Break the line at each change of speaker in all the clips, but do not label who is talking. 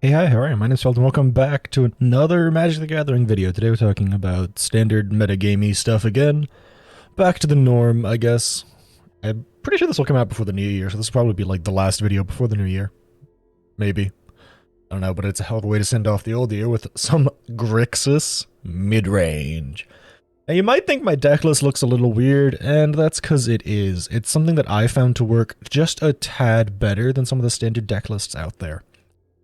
Hey, hi, how are you? My name's Feld, and welcome back to another Magic the Gathering video. Today we're talking about standard metagamey stuff again. Back to the norm, I guess. I'm pretty sure this will come out before the new year, so this will probably be like the last video before the new year. Maybe. I don't know, but it's a hell of a way to send off the old year with some Grixis midrange. Now you might think my deck list looks a little weird, and that's because it is. It's something that I found to work just a tad better than some of the standard deck lists out there.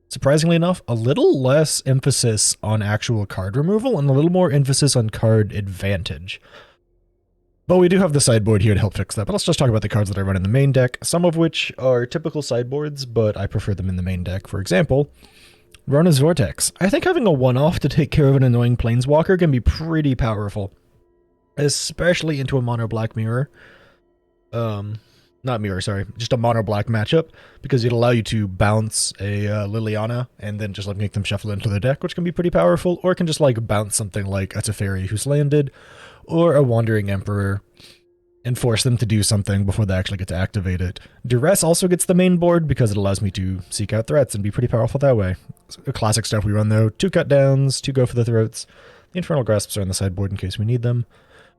Surprisingly enough, a little less emphasis on actual card removal and a little more emphasis on card advantage. But we do have the sideboard here to help fix that. But let's just talk about the cards that I run in the main deck, some of which are typical sideboards, but I prefer them in the main deck. For example, Rona's Vortex. I think having a one-off to take care of an annoying Planeswalker can be pretty powerful, especially into a mono black mirror. Not mirror, sorry, just a mono black matchup, because it'll allow you to bounce a Liliana and then just like make them shuffle into the deck, which can be pretty powerful, or it can just like bounce something like a Teferi who's landed, or a Wandering Emperor, and force them to do something before they actually get to activate it. Duress also gets the main board because it allows me to seek out threats and be pretty powerful that way. Classic stuff we run though, 2 cut downs, 2 go for the throats. The Infernal Grasps are on the sideboard in case we need them.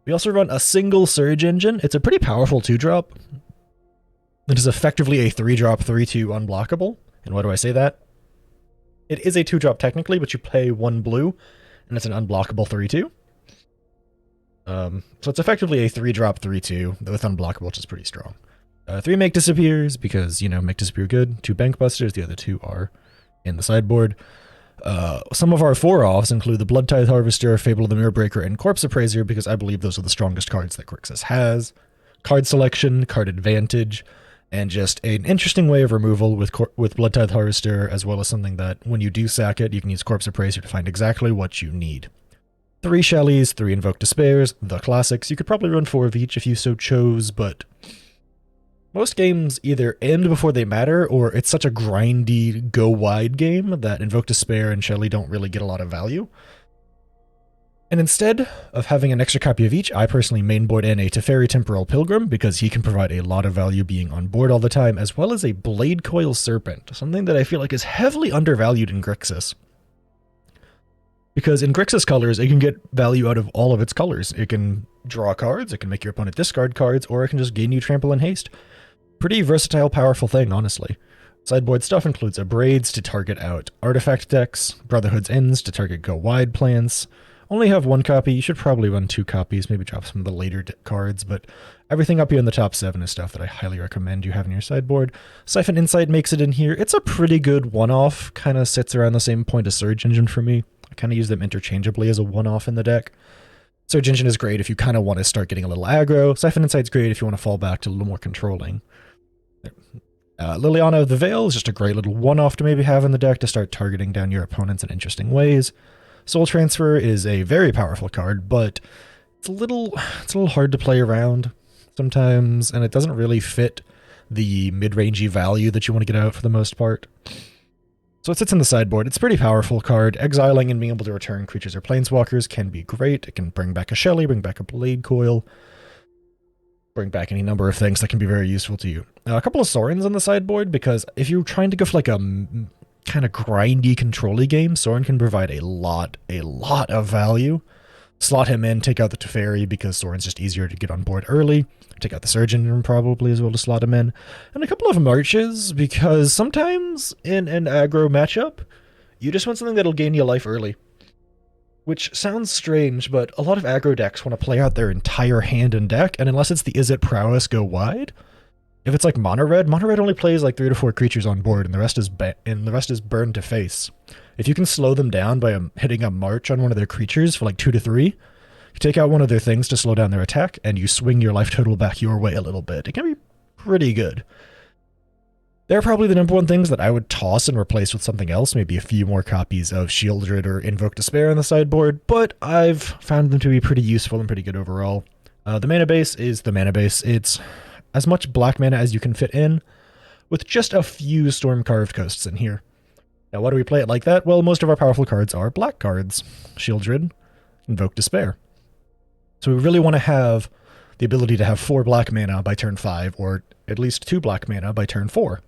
We also run a single Surge Engine. It's a pretty powerful 2-drop. It is effectively a 3-drop 3/2 unblockable. And why do I say that? It is a 2-drop technically, but you pay 1 blue, and it's an unblockable 3/2. So it's effectively a 3-drop 3/2 with unblockable, which is pretty strong. 3 Make Disappears, because, you know, Make Disappear good. 2 Bank Busters, the other 2 are in the sideboard. Some of our 4-offs include the Blood Tithe Harvester, Fable of the Mirror Breaker, and Corpse Appraiser, because I believe those are the strongest cards that Grixis has. Card selection, card advantage, and just an interesting way of removal with Blood Tithe Harvester, as well as something that, when you do sack it, you can use Corpse Appraiser to find exactly what you need. 3 Shellies, 3 Invoke Despairs, the classics. You could probably run 4 of each if you so chose, but most games either end before they matter, or it's such a grindy, go-wide game that Invoke Despair and Shelly don't really get a lot of value. And instead of having an extra copy of each, I personally mainboard in a Teferi Temporal Pilgrim, because he can provide a lot of value being on board all the time, as well as a Blade Coil Serpent, something that I feel like is heavily undervalued in Grixis. Because in Grixis colors, it can get value out of all of its colors. It can draw cards, it can make your opponent discard cards, or it can just gain you Trample and Haste. Pretty versatile, powerful thing, honestly. Sideboard stuff includes Abrades to target out artifact decks, Brotherhood's Ends to target go-wide plans. Only have 1 copy, you should probably run 2 copies, maybe drop some of the later cards, but everything up here in the top 7 is stuff that I highly recommend you have in your sideboard. Siphon Insight makes it in here. It's a pretty good one-off, kind of sits around the same point as Surge Engine for me. I kind of use them interchangeably as a one-off in the deck. Surge Engine is great if you kind of want to start getting a little aggro. Siphon Insight's great if you want to fall back to a little more controlling. Liliana of the Veil is just a great little one-off to maybe have in the deck to start targeting down your opponents in interesting ways. Soul Transfer is a very powerful card, but it's a little hard to play around sometimes, and it doesn't really fit the mid-rangey value that you want to get out for the most part. So it sits in the sideboard. It's a pretty powerful card. Exiling and being able to return creatures or planeswalkers can be great. It can bring back a Shelly, bring back a Blade Coil, bring back any number of things that can be very useful to you. A couple of Sorens on the sideboard, because if you're trying to go for like a kind of grindy, control-y game, Sorin can provide a lot of value. Slot him in, take out the Teferi, because Sorin's just easier to get on board early. Take out the Surgeon probably as well to slot him in. And a couple of Marches, because sometimes in an aggro matchup, you just want something that'll gain you life early. Which sounds strange, but a lot of aggro decks want to play out their entire hand and deck, and unless it's the Izzet Prowess go wide, if it's like mono red only plays like 3 to 4 creatures on board, and the rest is burned to face. If you can slow them down by hitting a march on one of their creatures for like 2 to 3, you take out one of their things to slow down their attack, and you swing your life total back your way a little bit. It can be pretty good. They're probably the number one things that I would toss and replace with something else, maybe a few more copies of Shieldred or Invoke Despair on the sideboard, but I've found them to be pretty useful and pretty good overall. The mana base is the mana base. It's as much black mana as you can fit in, with just a few Storm-Carved Coasts in here. Now, why do we play it like that? Well, most of our powerful cards are black cards. Shieldred, Invoke Despair. So we really want to have the ability to have 4 black mana by turn 5, or at least 2 black mana by turn 4.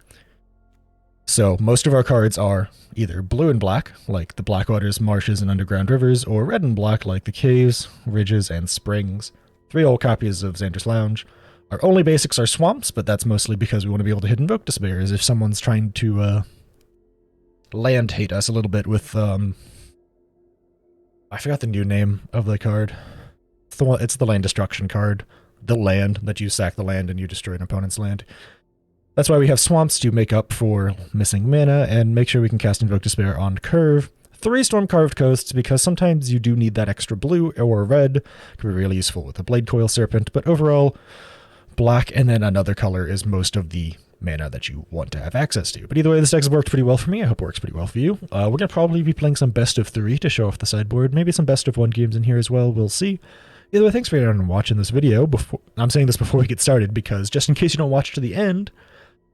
So most of our cards are either blue and black, like the Blackwaters, Marshes, and Underground Rivers, or red and black, like the Caves, Ridges, and Springs. 3 old copies of Xander's Lounge. Our only basics are Swamps, but that's mostly because we want to be able to hit Invoke Despair, as if someone's trying to land hate us a little bit with, I forgot the new name of the card. It's the Land Destruction card. The land, that you sack the land and you destroy an opponent's land. That's why we have Swamps to make up for missing mana and make sure we can cast Invoke Despair on curve. 3 Storm-Carved Coasts, because sometimes you do need that extra blue or red. It can be really useful with a Blade Coil Serpent, but overall, black and then another color is most of the mana that you want to have access to. But either way, this deck has worked pretty well for me. I hope it works pretty well for you. We're going to probably be playing some best of 3 to show off the sideboard. Maybe some best of 1 games in here as well. We'll see. Either way, thanks for watching this video. I'm saying this before we get started because just in case you don't watch to the end,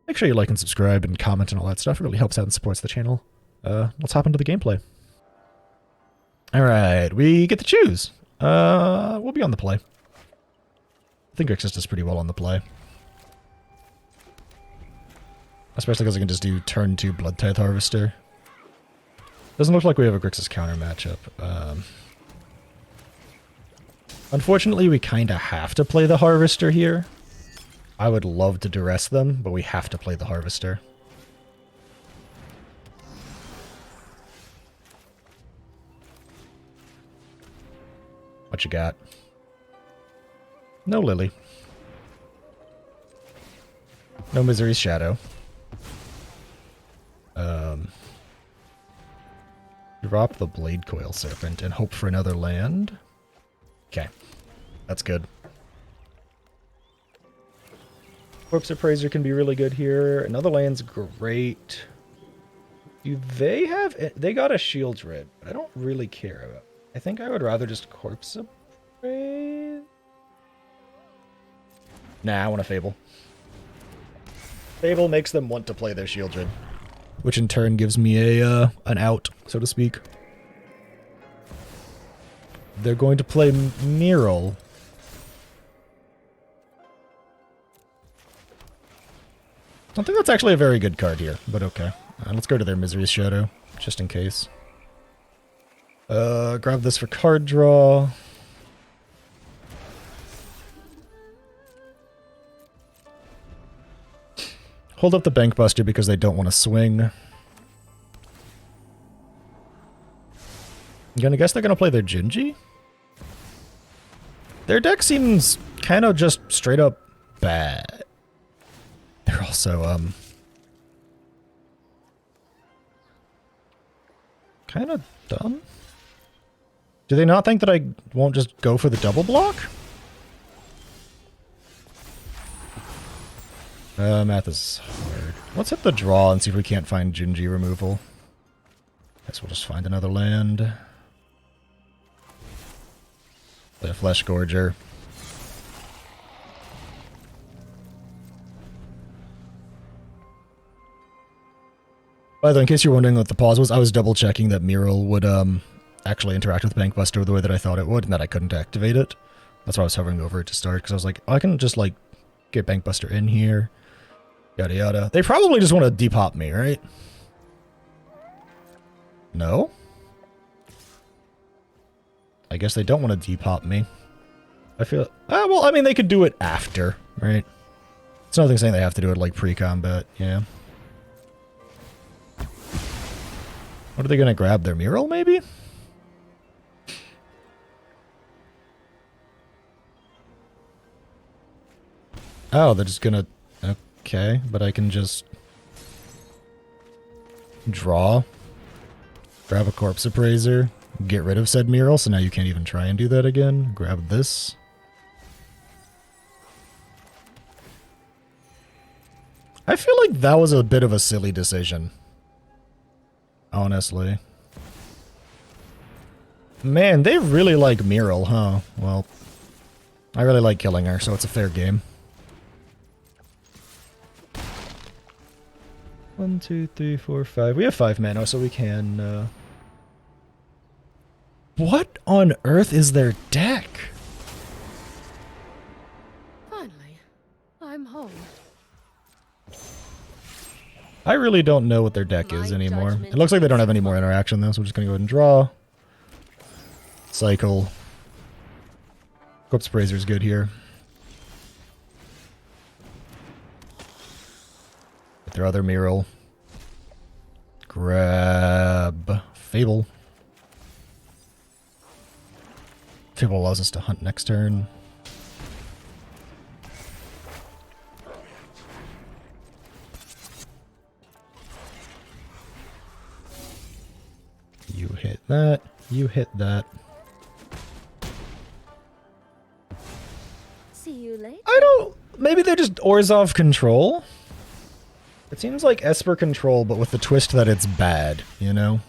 make sure you like and subscribe and comment and all that stuff. It really helps out and supports the channel. Let's hop into the gameplay. Alright, we get to choose. We'll be on the play. I think Grixis does pretty well on the play. Especially because I can just do turn 2 Blood Tithe Harvester. Doesn't look like we have a Grixis counter matchup. Unfortunately, we kind of have to play the Harvester here. I would love to duress them, but we have to play the Harvester. What you got? No Lily. No Misery's Shadow. Drop the Blade Coil Serpent and hope for another land. Okay. That's good. Corpse Appraiser can be really good here. Another land's great. Do they have... They got a Shield Red, but I don't really care about it. I think I would rather just Corpse Appraise. Nah, I want a Fable. Fable makes them want to play their Shield Red, which in turn gives me a an out, so to speak. They're going to play Mural. I don't think that's actually a very good card here, but okay. Let's go to their Misery's Shadow, just in case. Grab this for card draw. Hold up the Bankbuster because they don't want to swing. I'm gonna guess they're gonna play their Gingy? Their deck seems kind of just straight up bad. They're also, kind of dumb. Do they not think that I won't just go for the double block? Math is hard. Let's hit the draw and see if we can't find Gingy removal. Guess we'll just find another land. Play a Flesh Gorger. By the way, in case you're wondering what the pause was, I was double checking that Mural would actually interact with Bankbuster the way that I thought it would, and that I couldn't activate it. That's why I was hovering over it to start, because I was like, oh, I can just like get Bankbuster in here. Yada yada. They probably just want to depop me, right? No? I guess they don't want to depop me. I feel... well, I mean, they could do it after, right? It's nothing saying they have to do it, like, pre-combat, yeah. What are they going to grab? Their Mural, maybe? Oh, they're just going to... Okay, but I can just... draw. Grab a Corpse Appraiser. Get rid of said Mural, so now you can't even try and do that again. Grab this. I feel like that was a bit of a silly decision. Honestly. Man, they really like Mural, huh? Well, I really like killing her, so it's a fair game. 1, 2, 3, 4, 5. We have 5 mana, so we can, What on earth is their deck?
Finally, I'm home.
I really don't know what their deck is anymore. It looks like they don't have any more interaction though, so we're just gonna go ahead and draw. Cycle. Corpse Appraiser's good here. Get their other mural. Grab Fable. Fable allows us to hunt next turn. You hit that. You hit that.
See you later.
I don't... Maybe they're just Orzhov control? It seems like Esper control, but with the twist that it's bad, you know?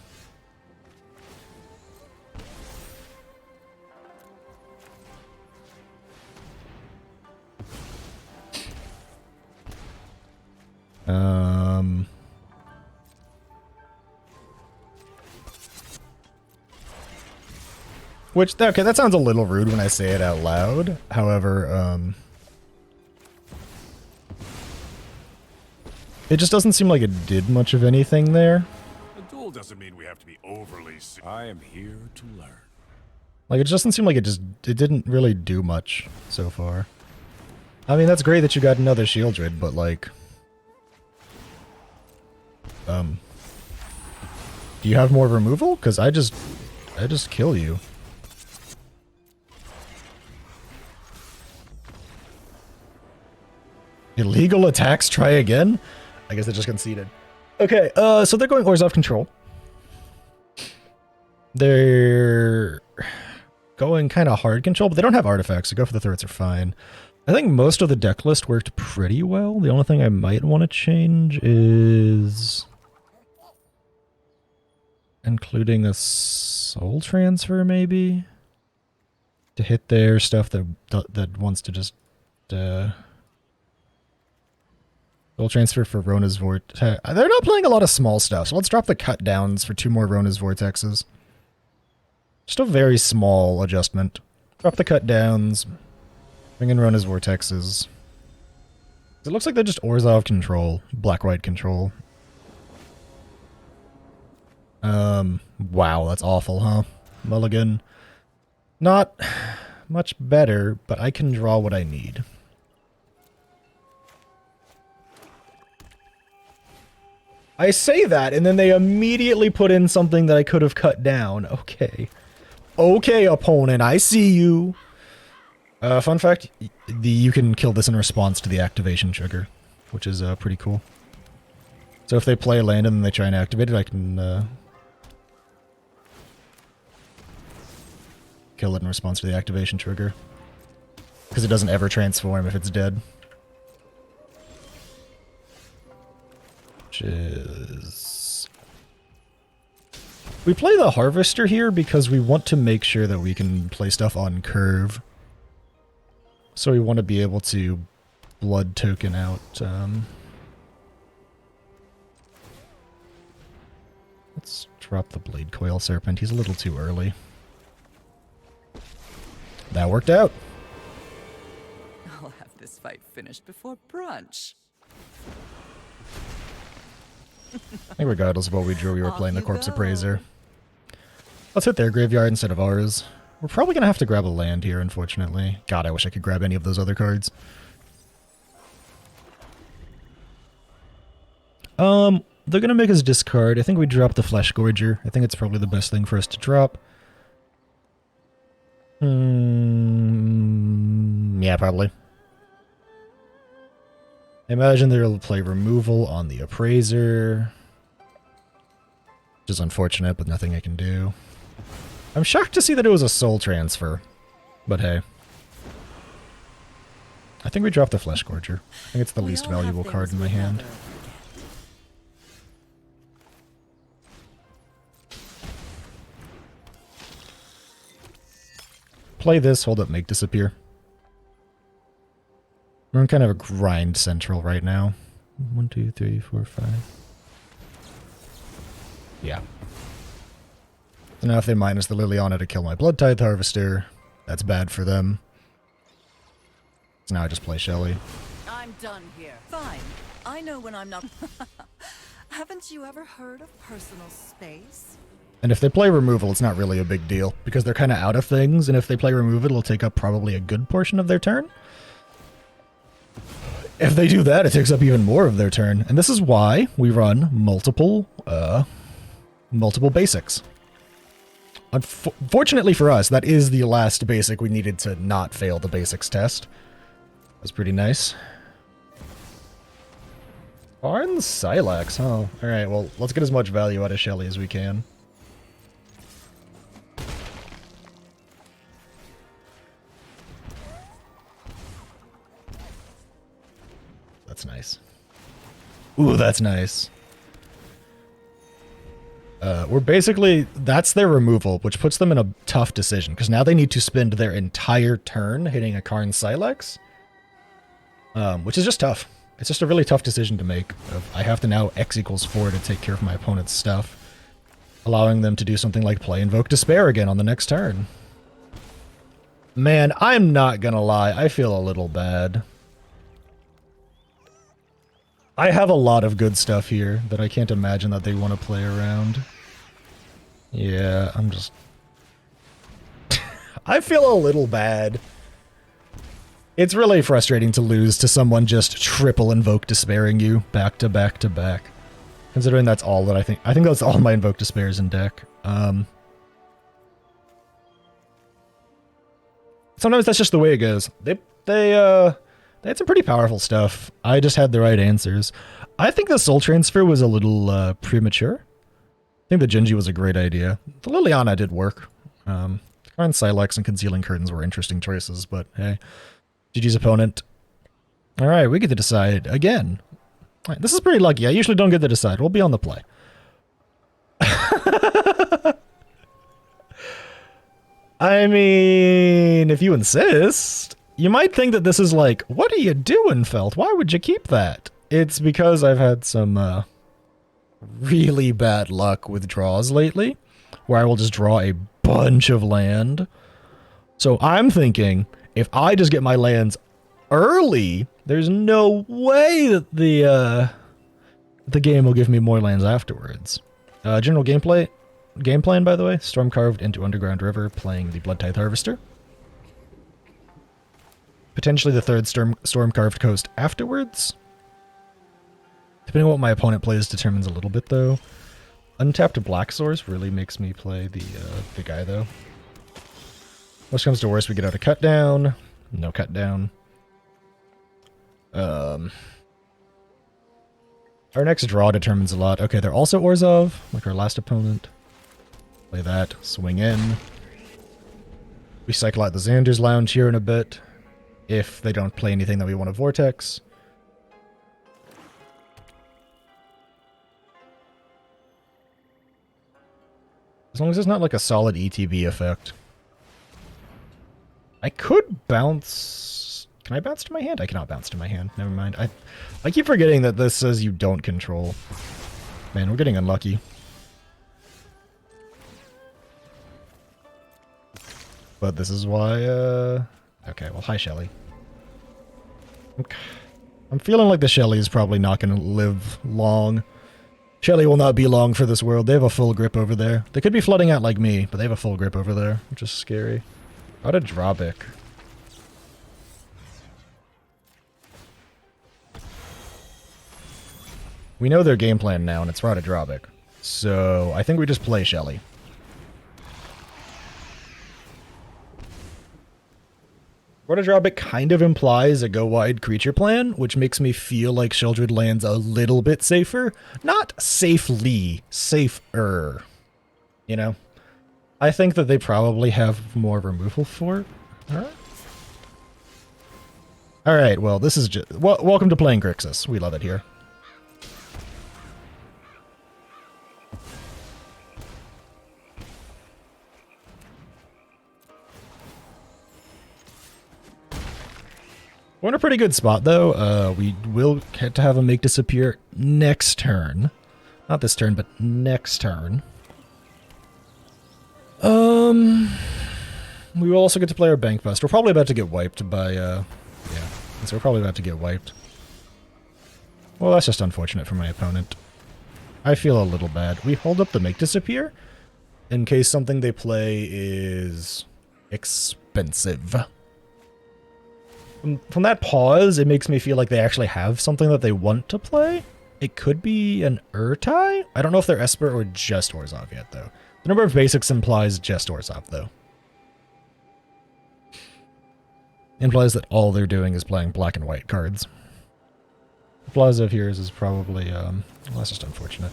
Which, okay, that sounds a little rude when I say it out loud. However, it just doesn't seem like it did much of anything there.
A duel doesn't mean we have to be overly. I am here to learn.
Like, it just doesn't seem like it didn't really do much so far. I mean, that's great that you got another Shieldred, but like, do you have more removal? Because I just kill you. Illegal attacks, try again? I guess they just conceded. Okay, so they're going Orzhov control. They're going kind of hard control, but they don't have artifacts, so go for the threats are fine. I think most of the deck list worked pretty well. The only thing I might want to change is including a soul transfer, maybe? To hit their stuff that wants to just... Soul transfer for Rona's Vortex. They're not playing a lot of small stuff, so let's drop the cut downs for 2 more Rona's Vortexes. Just a very small adjustment. Drop the cut downs. Bring in Rona's Vortexes. It looks like they're just Orzhov control. Black-white control. Wow, that's awful, huh? Mulligan. Not much better, but I can draw what I need. I say that, and then they immediately put in something that I could have cut down. Okay. Okay, opponent, I see you. Fun fact, you can kill this in response to the activation trigger, which is pretty cool. So if they play a land and then they try and activate it, I can kill it in response to the activation trigger. Because it doesn't ever transform if it's dead. Which is... We play the Harvester here because we want to make sure that we can play stuff on curve. So we want to be able to blood token out... Let's drop the Blade Coil Serpent. He's a little too early. That worked out.
I'll have this fight finished before brunch.
I think regardless of what we drew, we were playing the Corpse Appraiser. Let's hit their graveyard instead of ours. We're probably going to have to grab a land here, unfortunately. God, I wish I could grab any of those other cards. They're going to make us discard. I think we drop the Flesh Gorger. I think it's probably the best thing for us to drop. Yeah, probably. I imagine they'll play removal on the Appraiser. Which is unfortunate, but nothing I can do. I'm shocked to see that it was a soul transfer. But hey. I think we dropped the Flesh Gorger. I think it's the least valuable card in my hand. Play this, hold up, make disappear. We're in kind of a grind central right now. 1, 2, 3, 4, 5. Yeah. So now if they minus the Liliana to kill my Blood Tithe Harvester, that's bad for them. So now I just play Shelly.
I'm done here. Fine. I know when I'm not...
Haven't you ever heard of personal space?
And if they play removal, it's not really a big deal, because they're kind of out of things, and if they play removal, it'll take up probably a good portion of their turn. If they do that, it takes up even more of their turn, and this is why we run multiple basics. Unfortunately for us, that is the last basic we needed to not fail the basics test. That's pretty nice. Arn Silex, huh? Alright, well, let's get as much value out of Shelly as we can. That's nice. Ooh, that's nice. We're basically... That's their removal, which puts them in a tough decision, because now they need to spend their entire turn hitting a Karn Silex, which is just tough. It's just a really tough decision to make. I have to now X=4 to take care of my opponent's stuff, allowing them to do something like play Invoke Despair again on the next turn. Man, I'm not gonna lie, I feel a little bad. I have a lot of good stuff here that I can't imagine that they want to play around. Yeah, I'm just... I feel a little bad. It's really frustrating to lose to someone just triple Invoke Despairing you back to back to back. Considering that's all that I think that's all my Invoke Despairs in deck. Sometimes that's just the way it goes. They had some pretty powerful stuff. I just had the right answers. I think the Soul Transfer was a little premature. I think the Genji was a great idea. The Liliana did work. Karn Silex and Concealing Curtains were interesting choices, but hey. GG's opponent. Alright, we get to decide again. Right, this is pretty lucky. I usually don't get to decide. We'll be on the play. I mean, if you insist... You might think that this is like, what are you doing, Felt? Why would you keep that? It's because I've had some really bad luck with draws lately, where I will just draw a bunch of land. So I'm thinking, if I just get my lands early, there's no way that the game will give me more lands afterwards. General game plan, by the way, Storm Carved into Underground River, playing the Blood Tithe Harvester. Potentially the third Storm Carved Coast afterwards. Depending on what my opponent plays determines a little bit, though. Untapped Black Source really makes me play the guy, though. Worst comes to worst, we get out a cut down. No cut down. Our next draw determines a lot. Okay, they're also Orzhov, like our last opponent. Play that, swing in. We cycle out the Xander's Lounge here in a bit. If they don't play anything that we want to Vortex. As long as it's not like a solid ETB effect. I could bounce... Can I bounce to my hand? I cannot bounce to my hand. Never mind. I keep forgetting that this says you don't control. Man, we're getting unlucky. But this is why, okay, well, hi, Shelly. I'm feeling like the Shelly is probably not going to live long. Shelly will not be long for this world. They have a full grip over there. They could be flooding out like me, but they have a full grip over there, which is scary. Out of Drobic. We know their game plan now, and it's Rada Drobic. So, I think we just play Shelly. Rada Drobic kind of implies a go-wide creature plan, which makes me feel like Sheoldred lands a little bit safer. Not safely, safer. You know? I think that they probably have more removal for it. Alright. Alright, well, this is just... welcome to playing Grixis. We love it here. We're in a pretty good spot, though. We will get to have him make disappear next turn. Not this turn, but next turn. We will also get to play our Bank Bust. We're probably about to get wiped by, yeah. So we're probably about to get wiped. Well, that's just unfortunate for my opponent. I feel a little bad. We hold up the Make Disappear in case something they play is expensive. From that pause, it makes me feel like they actually have something that they want to play. It could be an Urtai? I don't know if they're Esper or just Orzhov yet, though. The number of basics implies just Orzhov, though. Implies that all they're doing is playing black and white cards. The Plaza of Heroes is probably, well, that's just unfortunate.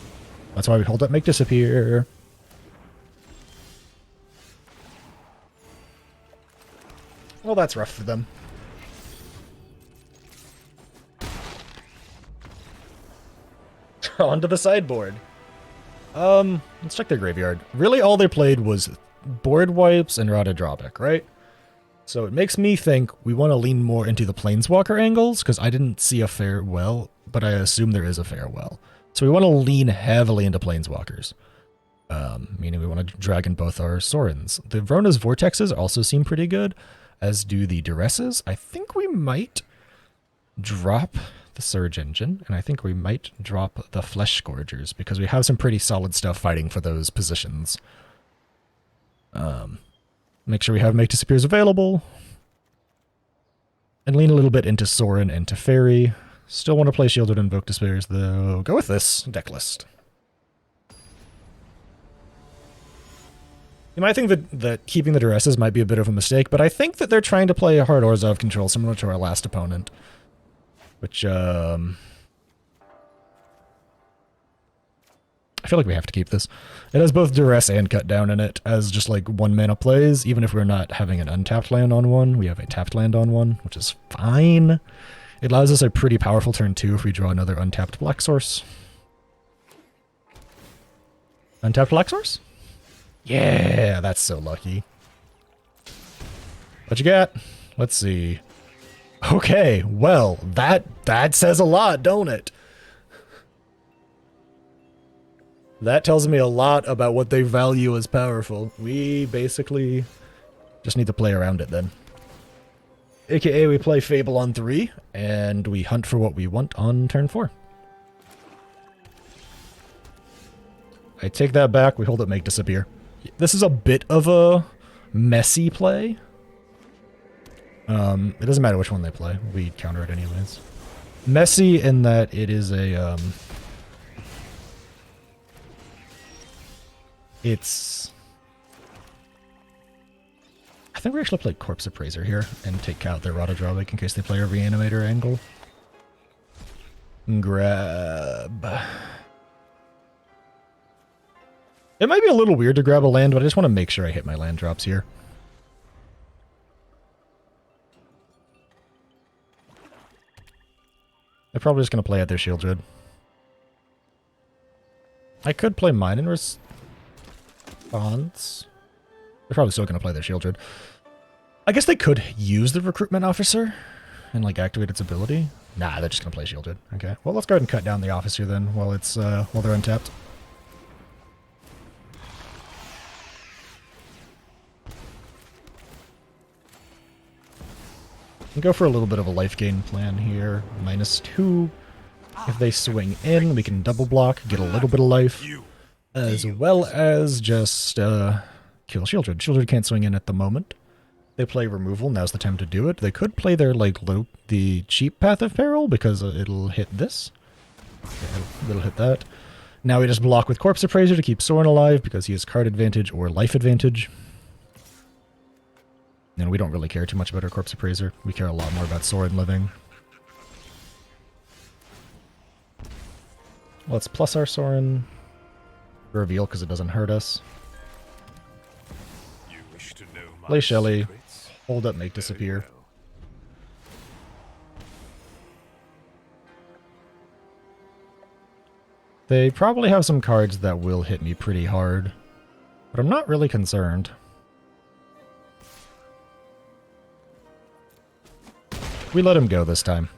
That's why we hold up Make Disappear. Well, that's rough for them. Onto the sideboard. Let's check their graveyard. Really, all they played was board wipes and Rada Drawback, right? So it makes me think we want to lean more into the Planeswalker angles, because I didn't see a farewell, but I assume there is a farewell. So we want to lean heavily into Planeswalkers. Meaning we want to drag in both our Sorens. The Vrona's Vortexes also seem pretty good, as do the Duresses. I think we might drop the Surge Engine, and I think we might drop the Flesh Scourgers, because we have some pretty solid stuff fighting for those positions. Make sure we have Make Disappears available. And lean a little bit into Sorin and to Fairy. Still want to play Shielded Invoke Despairs, though. Go with this deck list. You might think that keeping the Duresses might be a bit of a mistake, but I think that they're trying to play a hard Orzhov control similar to our last opponent. Which, I feel like we have to keep this. It has both Duress and Cut Down in it as just like 1 mana plays. Even if we're not having an untapped land on one, we have a tapped land on one, which is fine. It allows us a pretty powerful turn 2 if we draw another untapped black source. Untapped black source? Yeah, that's so lucky. What you got? Let's see. Okay, well, that says a lot, don't it? That tells me a lot about what they value as powerful. We basically just need to play around it then. AKA we play Fable on 3, and we hunt for what we want on turn 4. I take that back, we hold it Make Disappear. This is a bit of a messy play. It doesn't matter which one they play, we counter it anyways. Messy in that it is a, I think we actually play Corpse Appraiser here and take out their Rada Drawback in case they play a Reanimator angle. Grab. It might be a little weird to grab a land, but I just want to make sure I hit my land drops here. They're probably just going to play out their Shieldred. I could play mine in response. They're probably still going to play their Shieldred. I guess they could use the Recruitment Officer and like activate its ability. Nah, they're just going to play Shieldred. Okay, well let's go ahead and cut down the Officer then while it's while they're untapped. And go for a little bit of a life gain plan here. -2. If they swing in, we can double block, get a little bit of life, as well as just kill Shieldred. Shieldred can't swing in at the moment. They play removal, now's the time to do it. They could play their the cheap Path of Peril because it'll hit this. Yeah, it'll hit that. Now we just block with Corpse Appraiser to keep Sorin alive because he has card advantage or life advantage. And we don't really care too much about our Corpse Appraiser. We care a lot more about Sorin living. Let's plus our Sorin. Reveal because it doesn't hurt us.
You wish to know my
Play Shelly.
secrets?
Hold up, Make Disappear.
Very well.
They probably have some cards that will hit me pretty hard, but I'm not really concerned. We let him go this time.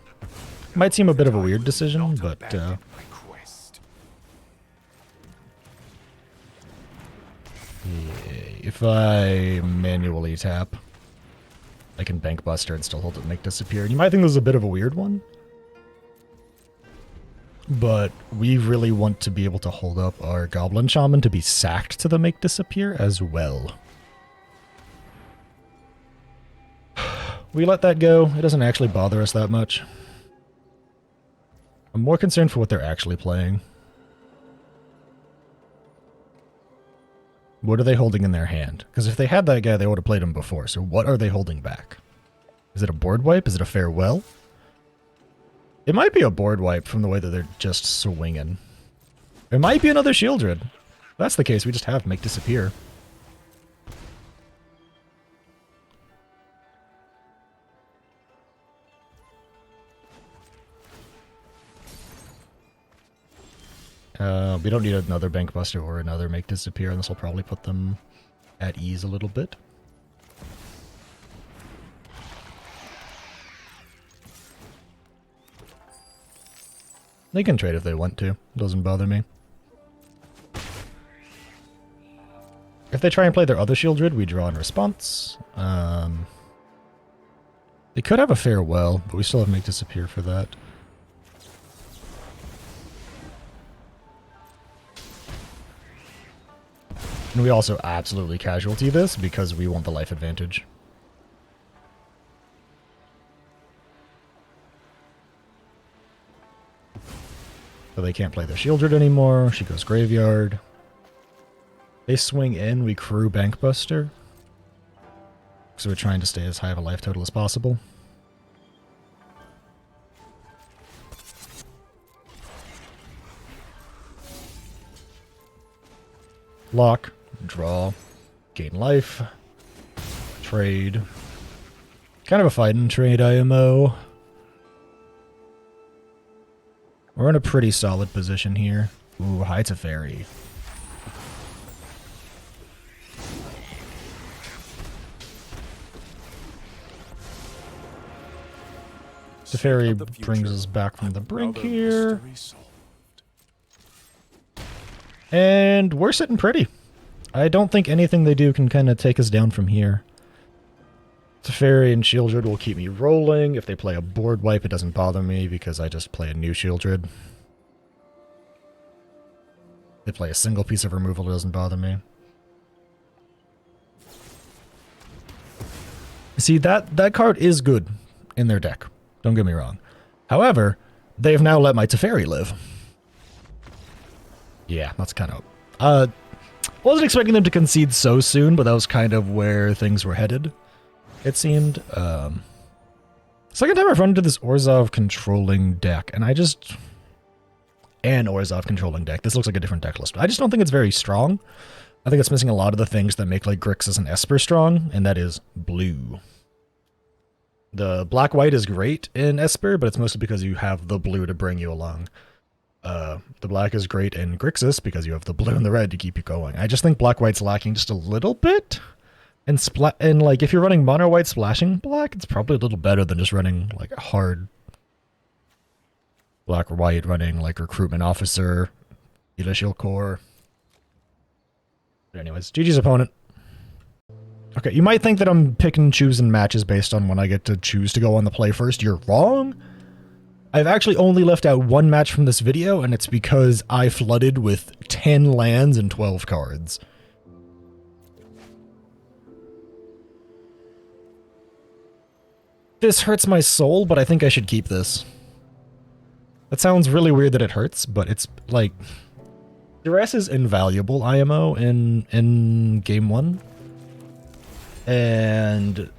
Might seem a bit of a weird decision, but
Abandon my quest.
if I manually tap, I can Bank Buster and still hold it Make Disappear. And you might think this is a bit of a weird one. But we really want to be able to hold up our Goblin Shaman to be sacked to the Make Disappear as well. We let that go. It doesn't actually bother us that much. I'm more concerned for what they're actually playing. What are they holding in their hand? Because if they had that guy, they would have played him before. So what are they holding back? Is it a board wipe? Is it a farewell? It might be a board wipe from the way that they're just swinging. It might be another Shieldred. If that's the case, we just have Make Disappear. We don't need another Bank Buster or another Make Disappear, and this will probably put them at ease a little bit. They can trade if they want to. It doesn't bother me. If they try and play their other Shieldred, we draw in response. They could have a Farewell, but we still have Make Disappear for that. And we also absolutely casualty this because we want the life advantage. So they can't play their Shieldred anymore. She goes Graveyard. They swing in, we crew Bankbuster. So we're trying to stay as high of a life total as possible. Lock, draw, gain life, trade. Kind of a fight and trade IMO. We're in a pretty solid position here. Ooh, hi to Fairy. Teferi brings us back from the brink here. And we're sitting pretty. I don't think anything they do can kind of take us down from here. Teferi and Shieldred will keep me rolling. If they play a board wipe, it doesn't bother me because I just play a new Shieldred. They play a single piece of removal, it doesn't bother me. See, that card is good in their deck. Don't get me wrong. However, they've now let my Teferi live. Yeah, that's kind of... wasn't expecting them to concede so soon, but that was kind of where things were headed, it seemed. Second time I've run into this Orzhov controlling deck, and I just... An Orzhov controlling deck. This looks like a different deck list. I just don't think it's very strong. I think it's missing a lot of the things that make like Grixis and Esper strong, and that is blue. The black-white is great in Esper, but it's mostly because you have the blue to bring you along. The black is great in Grixis because you have the blue and the red to keep you going. I just think black-white's lacking just a little bit. And like if you're running mono-white splashing black, it's probably a little better than just running like a hard black or white running like recruitment officer, Elishil core. But anyways, GG's opponent. Okay, you might think that I'm picking and choosing matches based on when I get to choose to go on the play first. You're wrong. I've actually only left out one match from this video, and it's because I flooded with 10 lands and 12 cards. This hurts my soul, but I think I should keep this. That sounds really weird that it hurts, but it's like... Duress is invaluable IMO in game 1. And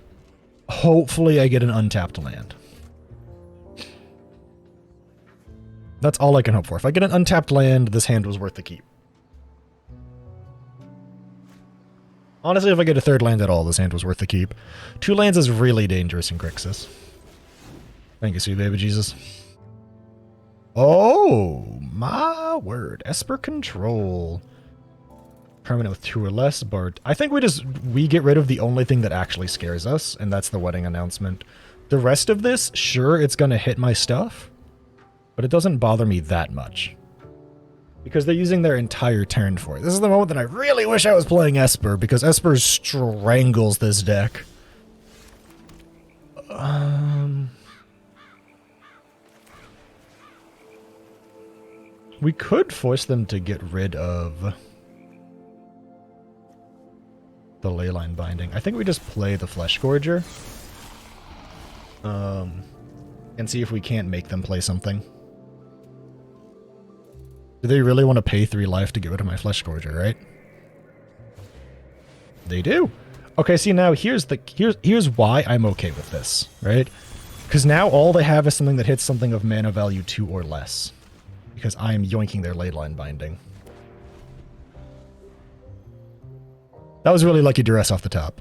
hopefully I get an untapped land. That's all I can hope for. If I get an untapped land, this hand was worth the keep. Honestly, if I get a third land at all, this hand was worth the keep. 2 lands is really dangerous in Grixis. Thank you, sweet baby Jesus. Oh, my word. Esper Control. Permanent with 2 or less, but I think we get rid of the only thing that actually scares us, and that's the wedding announcement. The rest of this, sure, it's gonna hit my stuff, but it doesn't bother me that much. Because they're using their entire turn for it. This is the moment that I really wish I was playing Esper, because Esper strangles this deck. We could force them to get rid of the Leyline Binding. I think we just play the Flesh Gorger. And see if we can't make them play something. Do they really want to pay 3 life to get rid of my Flesh Gorger, right? They do. Okay, see now here's why I'm okay with this, right? Because now all they have is something that hits something of mana value 2 or less. Because I am yoinking their Leyline Binding. That was really lucky duress off the top.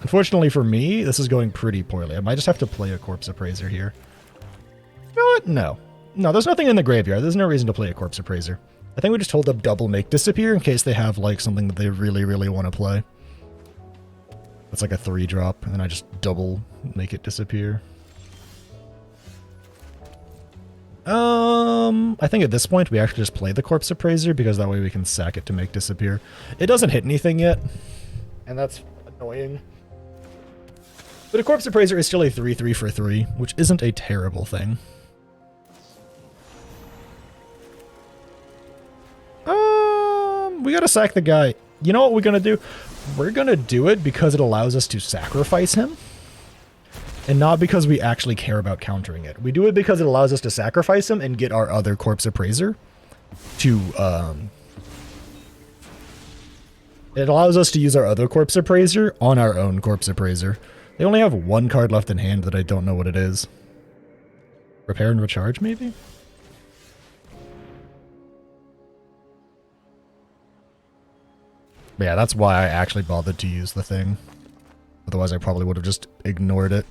Unfortunately for me, this is going pretty poorly. I might just have to play a Corpse Appraiser here. You know what? No. No, there's nothing in the graveyard. There's no reason to play a Corpse Appraiser. I think we just hold up double Make Disappear in case they have like something that they really, really want to play. It's like a 3-drop, and then I just double Make it disappear. I think at this point we actually just play the Corpse Appraiser because that way we can sack it to make disappear. It doesn't hit anything yet, and that's annoying. But a Corpse Appraiser is still a 3/3 for 3, which isn't a terrible thing. We gotta sack the guy. You know what we're gonna do? We're gonna do it because it allows us to sacrifice him. And not because we actually care about countering it. We do it because it allows us to sacrifice him and get our other Corpse Appraiser to, it allows us to use our other Corpse Appraiser on our own Corpse Appraiser. They only have 1 card left in hand that I don't know what it is. Repair and Recharge, maybe? But yeah, that's why I actually bothered to use the thing. Otherwise, I probably would have just ignored it.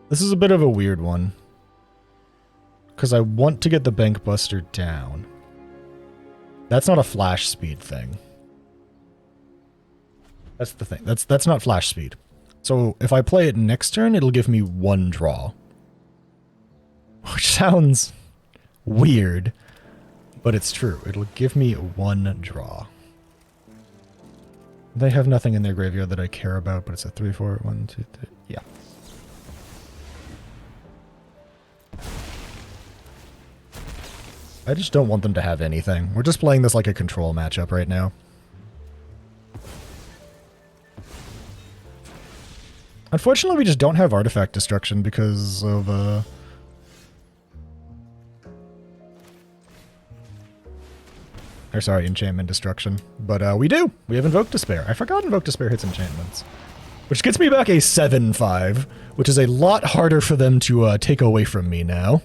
This is a bit of a weird one. Because I want to get the Bank Buster down. That's not a flash speed thing. That's the thing. That's not flash speed. So if I play it next turn, it'll give me 1 draw. Which sounds weird, but it's true. It'll give me 1 draw. They have nothing in their graveyard that I care about, but it's a 3/4, 1, 2, 3. Yeah. I just don't want them to have anything. We're just playing this like a control matchup right now. Unfortunately, we just don't have artifact destruction because of, or sorry, enchantment destruction. But we do. We have Invoke Despair. I forgot Invoke Despair hits enchantments. Which gets me back a 7/5, which is a lot harder for them to take away from me now.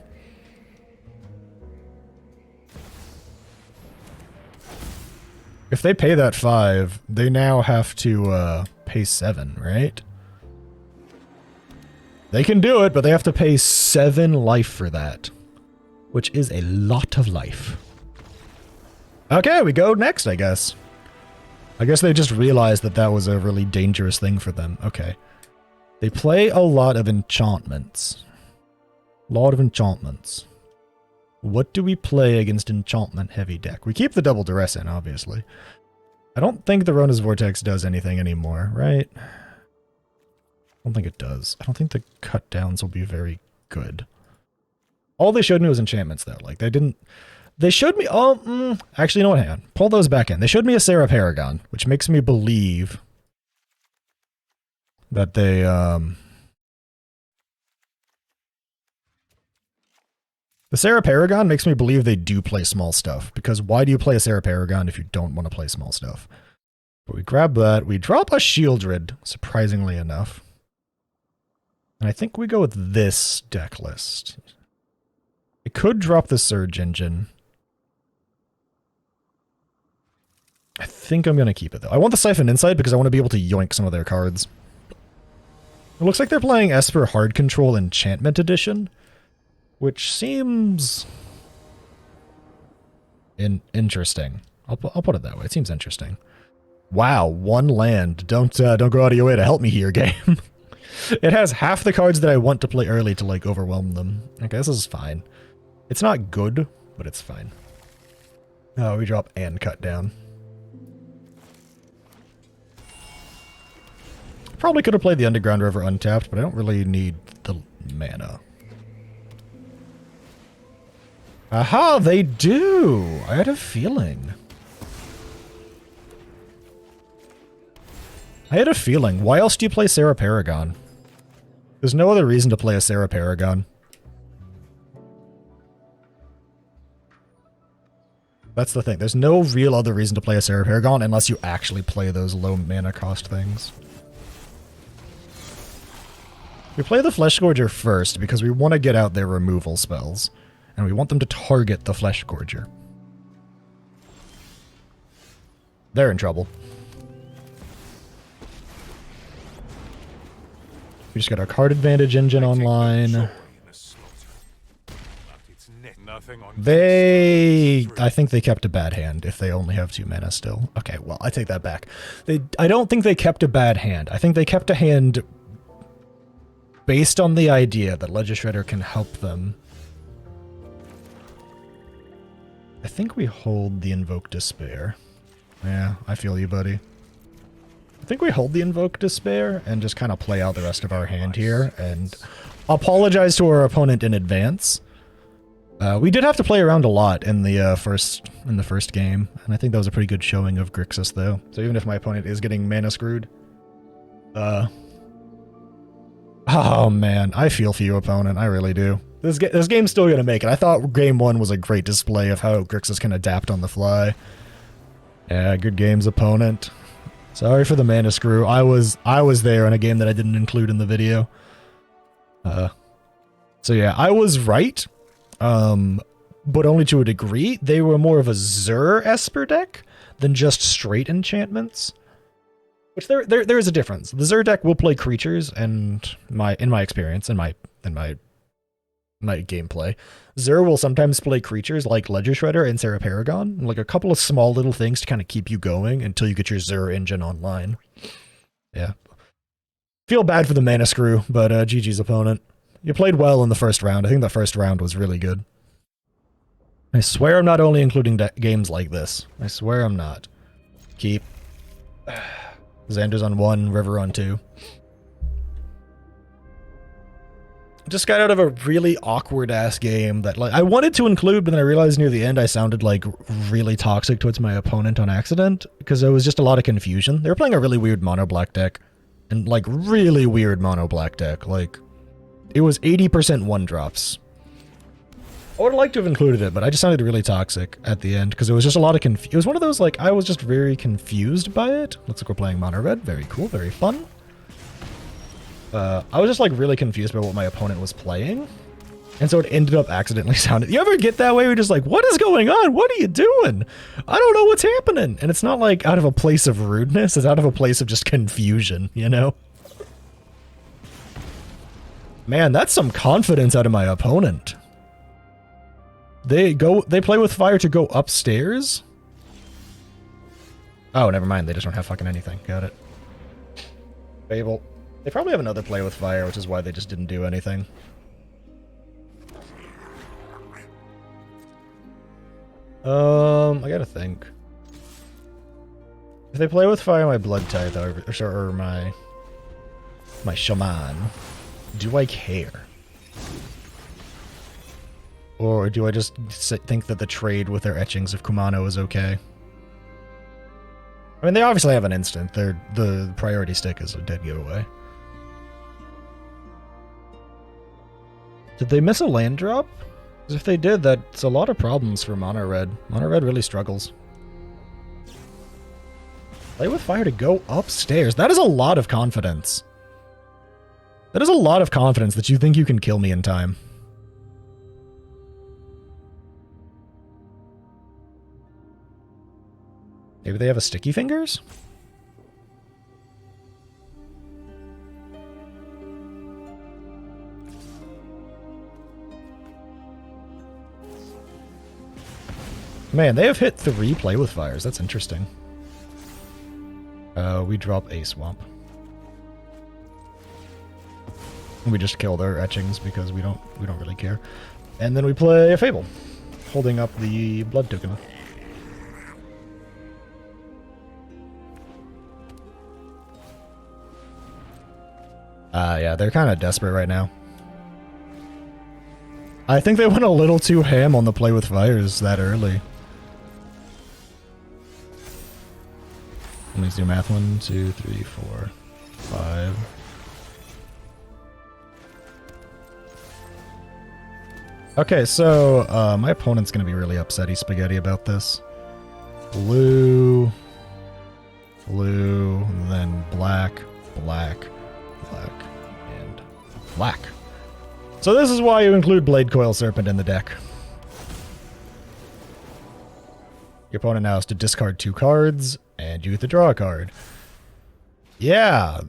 If they pay that 5, they now have to pay 7, right? They can do it, but they have to pay 7 life for that. Which is a lot of life. Okay, we go next, I guess. I guess they just realized that that was a really dangerous thing for them. Okay. They play a lot of enchantments. What do we play against enchantment heavy deck? We keep the double duress in, obviously. I don't think the Rona's Vortex does anything anymore, right? I don't think it does. I don't think the cut downs will be very good. All they showed me was enchantments, though. Like, they didn't... They showed me... actually, you know what? Hang on. Pull those back in. They showed me a Sarah Paragon, which makes me believe that they... The Sarah Paragon makes me believe they do play small stuff, because why do you play a Sarah Paragon if you don't want to play small stuff? But we grab that. We drop a Shieldred, surprisingly enough. And I think we go with this deck list. I could drop the Surge Engine. I think I'm going to keep it, though. I want the Siphon Insight because I want to be able to yoink some of their cards. It looks like they're playing Esper Hard Control Enchantment Edition, which seems interesting. I'll put it that way. It seems interesting. Wow, 1 land. Don't go out of your way to help me here, game. It has half the cards that I want to play early to like overwhelm them. Okay, this is fine. It's not good, but it's fine. Oh, we drop and cut down. Probably could have played the Underground River untapped, but I don't really need the mana. Aha, they do! I had a feeling. Why else do you play Sarah Paragon? There's no other reason to play a Sarah Paragon. That's the thing. There's no real other reason to play a Sarah Paragon unless you actually play those low mana cost things. We play the Flesh Gorger first because we want to get out their removal spells. And we want them to target the Flesh Gorger. They're in trouble. We just got our card advantage engine online. I think they kept a bad hand if they only have 2 mana still. Okay, well, I take that back. I don't think they kept a bad hand. I think they kept a hand based on the idea that Ledger Shredder can help them. I think we hold the Invoke Despair. Yeah, I feel you, buddy. I think we hold the Invoke Despair and just kind of play out the rest of our hand here and apologize to our opponent in advance. We did have to play around a lot in the first game, and I think that was a pretty good showing of Grixis, though. So even if my opponent is getting mana screwed, oh man, I feel for you, opponent. I really do. This game's still gonna make it. I thought game 1 was a great display of how Grixis can adapt on the fly. Yeah, good games, opponent. Sorry for the mana screw. I was there in a game that I didn't include in the video. So yeah, I was right. But only to a degree. They were more of a Zur Esper deck than just straight enchantments. Which there is a difference. The Zur deck will play creatures, and in my experience, in my gameplay, Zur will sometimes play creatures like Ledger Shredder and Sarah Paragon, like a couple of small little things to kind of keep you going until you get your Zur engine online. Yeah. Feel bad for the mana screw, but GG's, opponent. You played well in the first round. I think the first round was really good. I swear I'm not only including games like this. I swear I'm not. Keep. Xander's on 1, River on 2. Just got out of a really awkward-ass game that, like, I wanted to include, but then I realized near the end I sounded, like, really toxic towards my opponent on accident, because there was just a lot of confusion. They were playing a really weird mono-black deck, and, like, really weird mono-black deck. Like, it was 80% 1-drops. I would have liked to have included it, but I just sounded really toxic at the end, because it was just a lot of it was one of those, like, I was just very confused by it. Looks like we're playing mono red. Very cool, very fun. I was just, like, really confused by what my opponent was playing. And so it ended up accidentally sounding... You ever get that way where you're just like, what is going on? What are you doing? I don't know what's happening. And it's not, like, out of a place of rudeness. It's out of a place of just confusion, you know? Man, that's some confidence out of my opponent. They play with fire to go upstairs? Oh, never mind. They just don't have fucking anything. Got it. Fable. They probably have another play with fire, which is why they just didn't do anything. I gotta think. If they play with fire, my blood type, or my shaman, do I care? Or do I just think that the trade with their etchings of Kumano is okay? I mean, they obviously have an instant. The priority stick is a dead giveaway. Did they miss a land drop? Because if they did, that's a lot of problems for Mono Red. Mono Red really struggles. Play with fire to go upstairs. That is a lot of confidence. That is a lot of confidence that you think you can kill me in time. Maybe they have a sticky fingers? Man, they have hit 3 play with fires. That's interesting. We drop a swamp. We just kill their etchings because we don't really care. And then we play a Fable, holding up the blood token. Yeah, they're kind of desperate right now. I think they went a little too ham on the play with fires that early. Let me do math. 1, 2, 3, 4, 5. Okay, so my opponent's going to be really upsetty spaghetti about this. Blue, blue, and then black, black, black, and black. So this is why you include Blade Coil Serpent in the deck. Your opponent now has to discard 2 cards, and you get to draw a card. Yeah.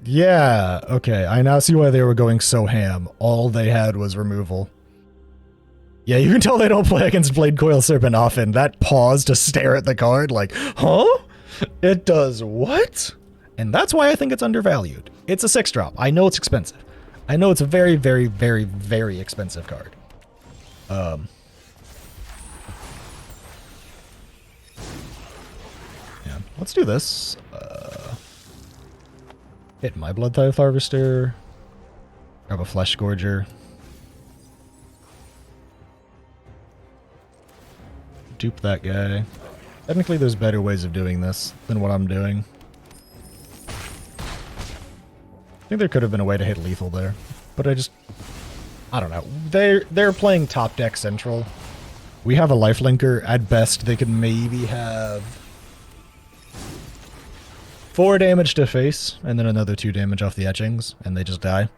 Yeah. Okay, I now see why they were going so ham. All they had was removal. Yeah, you can tell they don't play against Blade Coil Serpent often. That pause to stare at the card like, huh? It does what? And that's why I think it's undervalued. It's a 6-drop. I know it's expensive. I know it's a very, very, very, very expensive card. Yeah, let's do this. Hit my Bloodtithe Harvester. Grab a Flesh Gorger. Dupe that guy. Technically, there's better ways of doing this than what I'm doing. I think there could have been a way to hit lethal there, but I don't know. They're playing top deck central. We have a lifelinker. At best, they could maybe have 4 damage to face, and then another 2 damage off the etchings, and they just die.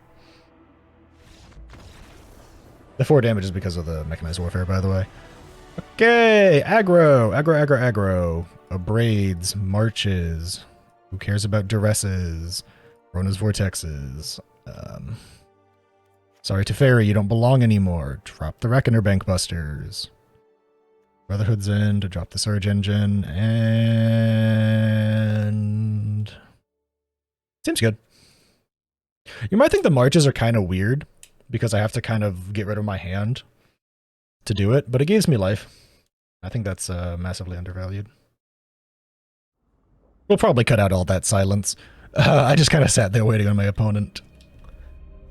The 4 damage is because of the mechanized warfare, by the way. Okay, aggro, aggro, aggro, aggro. Abrades, marches. Who cares about duresses? Rona's vortexes. Sorry, Teferi, you don't belong anymore. Drop the Reckoner Bankbusters. Brotherhood's in to drop the Surge Engine, and seems good. You might think the marches are kind of weird because I have to kind of get rid of my hand to do it, but it gives me life. I think that's massively undervalued. We'll probably cut out all that silence. I just kind of sat there waiting on my opponent.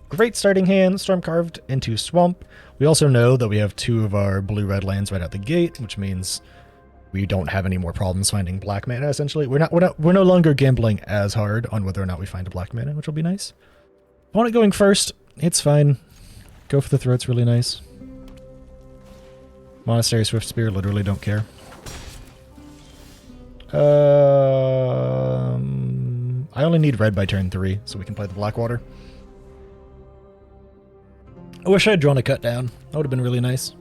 Great starting hand, Storm Carved into Swamp. We also know that we have 2 of our blue-red lands right out the gate, which means we don't have any more problems finding black mana, essentially. We're no longer gambling as hard on whether or not we find a black mana, which will be nice. Opponent going first, it's fine. Go for the throat's really nice. Monastery Swift Spear, literally don't care. I only need red by turn 3, so we can play the Blackwater. I wish I had drawn a cut down. That would have been really nice.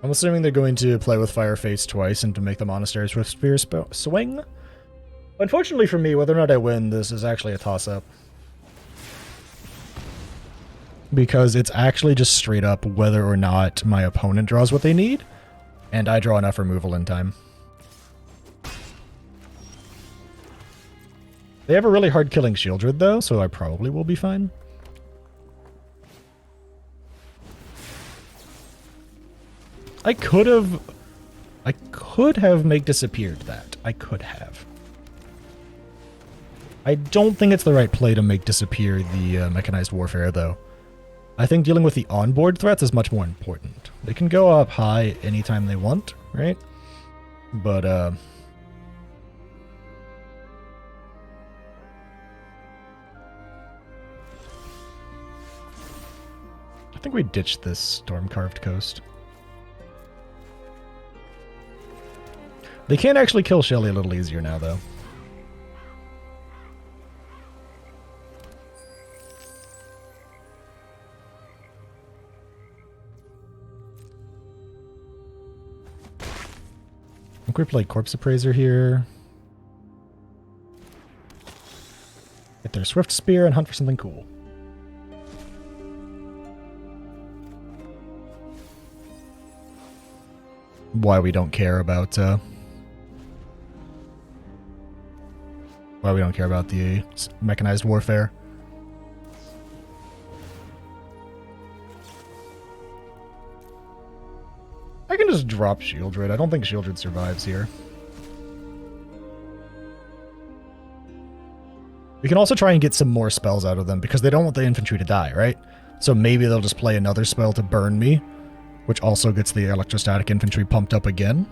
I'm assuming they're going to play with Fire Fates twice and to make the Monastery Swift Spear swing. Unfortunately for me, whether or not I win, this is actually a toss-up. Because it's actually just straight up whether or not my opponent draws what they need, and I draw enough removal in time. They have a really hard killing Shieldred though, so I probably will be fine. I could have make disappeared that. I could have. I don't think it's the right play to make disappear the mechanized warfare though. I think dealing with the onboard threats is much more important. They can go up high anytime they want, right? But I think we ditched this Storm-Carved Coast. They can actually kill Shelly a little easier now, though. I think we play Corpse Appraiser here. Get their Swift Spear and hunt for something cool. Why we don't care about the mechanized warfare. I can just drop Shieldred. I don't think Shieldred survives here. We can also try and get some more spells out of them because they don't want the infantry to die, right? So maybe they'll just play another spell to burn me, which also gets the electrostatic infantry pumped up again.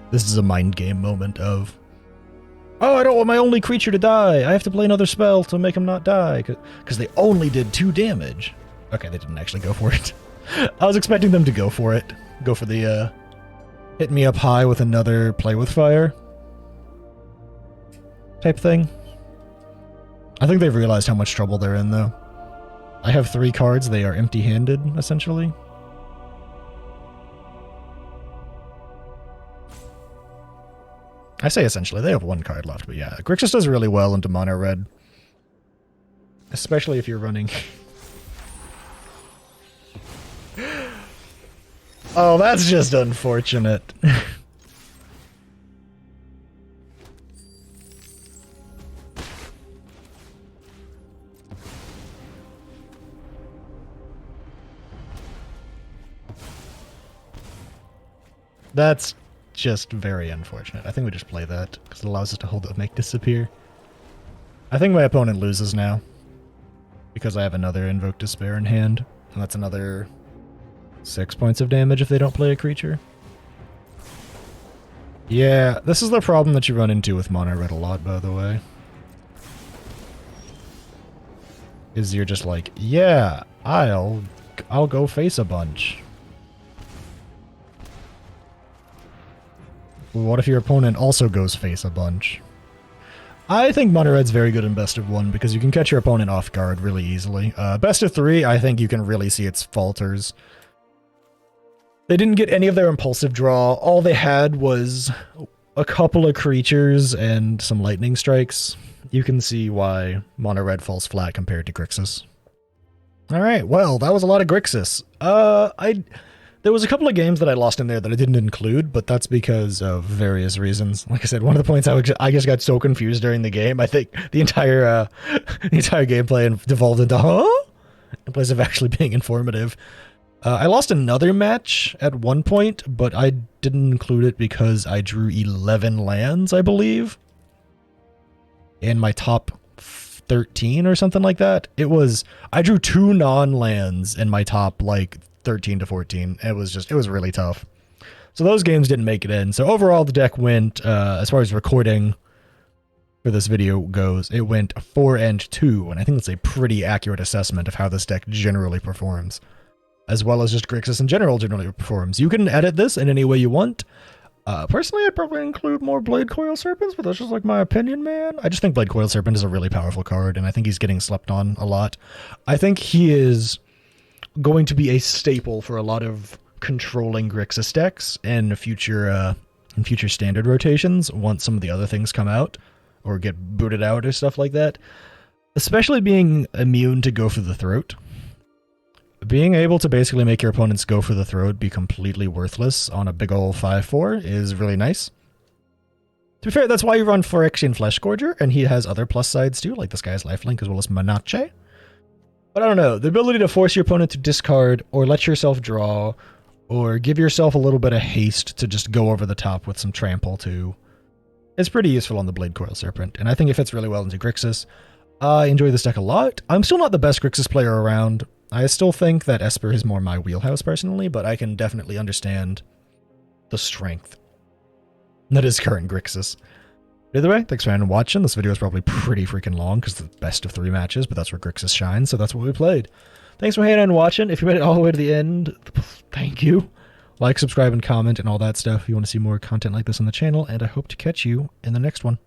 This is a mind game moment of, oh, I don't want my only creature to die. I have to play another spell to make him not die because they only did 2 damage. Okay, they didn't actually go for it. I was expecting them to go for it. Go for the, hit me up high with another play with fire type thing. I think they've realized how much trouble they're in, though. I have 3 cards. They are empty-handed, essentially. I say essentially. They have 1 card left, but yeah. Grixis does really well into mono red. Especially if you're running... Oh, that's just unfortunate. That's just very unfortunate. I think we just play that, because it allows us to hold the make disappear. I think my opponent loses now, because I have another Invoke Despair in hand, and that's another 6 points of damage if they don't play a creature. Yeah, this is the problem that you run into with mono red a lot, by the way. Is you're just like, yeah, I'll go face a bunch. What if your opponent also goes face a bunch? I think mono red's very good in best of 1 because you can catch your opponent off guard really easily. Best of 3, I think you can really see its falters. They didn't get any of their impulsive draw. All they had was a couple of creatures and some lightning strikes. You can see why mono red falls flat compared to Grixis. Alright, well, that was a lot of Grixis. There was a couple of games that I lost in there that I didn't include, but that's because of various reasons. Like I said, one of the points I just got so confused during the game. I think the entire gameplay devolved into, huh? In place of actually being informative. I lost another match at one point, but I didn't include it because I drew 11 lands, I believe. In my top 13 or something like that. I drew 2 non-lands in my top, like, 13 to 14. It was really tough. So those games didn't make it in. So overall, the deck went, as far as recording for this video goes, it went 4-2, and I think that's a pretty accurate assessment of how this deck generally performs, as well as just Grixis in general generally performs. You can edit this in any way you want. Personally, I'd probably include more Blade Coil Serpents, but that's just like my opinion, man. I just think Blade Coil Serpent is a really powerful card, and I think he's getting slept on a lot. I think he is going to be a staple for a lot of controlling Grixis decks in future standard rotations once some of the other things come out or get booted out or stuff like that. Especially being immune to Go for the Throat. Being able to basically make your opponents go for the throat be completely worthless on a big ol' 5/4 is really nice. To be fair, that's why you run Phyrexian Fleshgorger, and he has other plus sides too, like this guy's lifelink as well as Manache. But I don't know, the ability to force your opponent to discard, or let yourself draw, or give yourself a little bit of haste to just go over the top with some trample too, is pretty useful on the Blade Coil Serpent, and I think it fits really well into Grixis. I enjoy this deck a lot. I'm still not the best Grixis player around. I still think that Esper is more my wheelhouse personally, but I can definitely understand the strength that is current Grixis. Either way, thanks for watching. This video is probably pretty freaking long because it's the best of 3 matches, but that's where Grixis shines, so that's what we played. Thanks for hanging out and watching. If you made it all the way to the end, thank you. Like, subscribe, and comment, and all that stuff if you want to see more content like this on the channel, and I hope to catch you in the next one.